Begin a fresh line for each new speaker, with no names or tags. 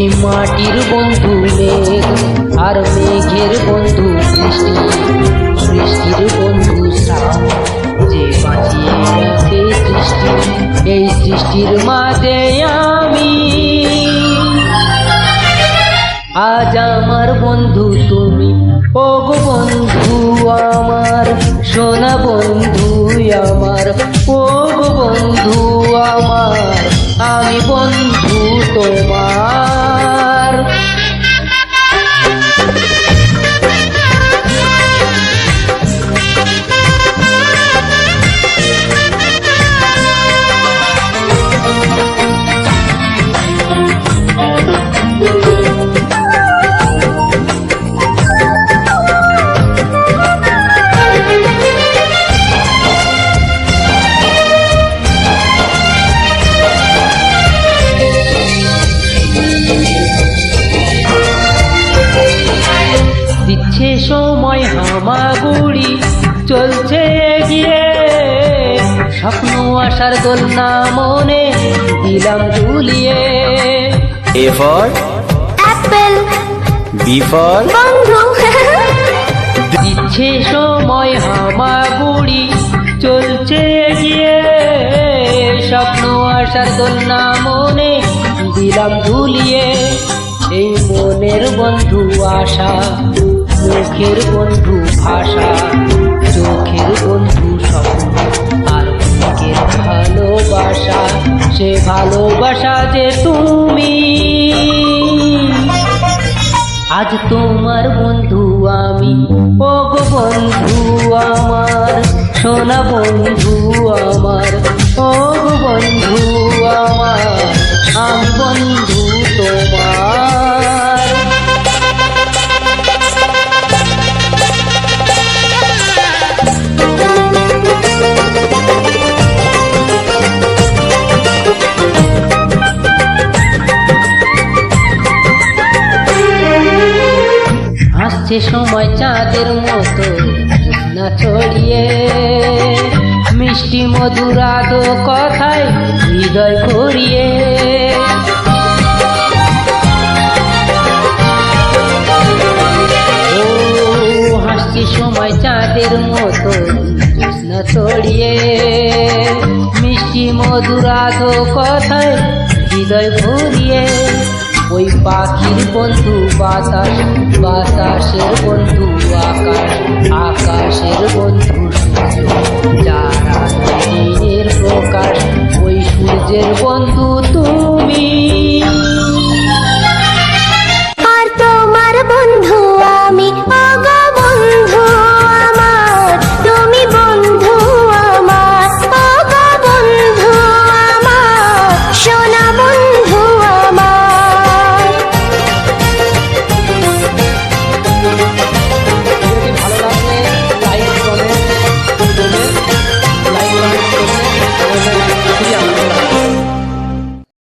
এই মাটির বন্ধু মেঘ আর মেঘের বন্ধু বৃষ্টি, সৃষ্টির বন্ধু শ্রাপ যে বাঁচিয়ে রাখে সৃষ্টি। এই সৃষ্টির মাঝে আমি, আজ আমার বন্ধু তুমি। ও গো বন্ধু আমার, সোনা বন্ধু আমার, ও গো বন্ধু আমার, আমি বন্ধু তোমার। দিচ্ছে সময় হামাগুড়ি, চলছে এগিয়ে, স্বপ্ন আসার দোলনা মনে দিলাম ঝুলিয়ে।
A for
apple,
B for
বন্ধু।
দিচ্ছে সময় হামাগুড়ি, চলছে এগিয়ে, স্বপ্ন আসার দোলনা মনে দিলাম ঝুলিয়ে। এই মনের বন্ধু আশা, মুখের বন্ধু ভাষা, চোখের বন্ধু স্বপ্ন, আর বুকের ভালোবাসা, সে ভালোবাসা যে তুমি। আজ তোমার বন্ধু আমি, ও গো বন্ধু আমার, সোনা বন্ধু আমার, ও গো বন্ধু আমার, আমি বন্ধু তোমার। আসছে সময় চাঁদের মতো জ্যোৎস্না ছড়িয়ে, মিষ্টি মধুর আদো কথায় হৃদয় ভরিয়ে। ও হাসছে সময় চাঁদের মতো জ্যোৎস্না ছড়িয়ে, মিষ্টি মধুর আদো কথায় হৃদয় ভরিয়ে। ওই পাখির বন্ধু বাতাস, বাতাসের বন্ধু আকাশ, আকাশের বন্ধু সূর্য, যারা দিনের প্রকাশ। ওই সূর্যের বন্ধু তুমি।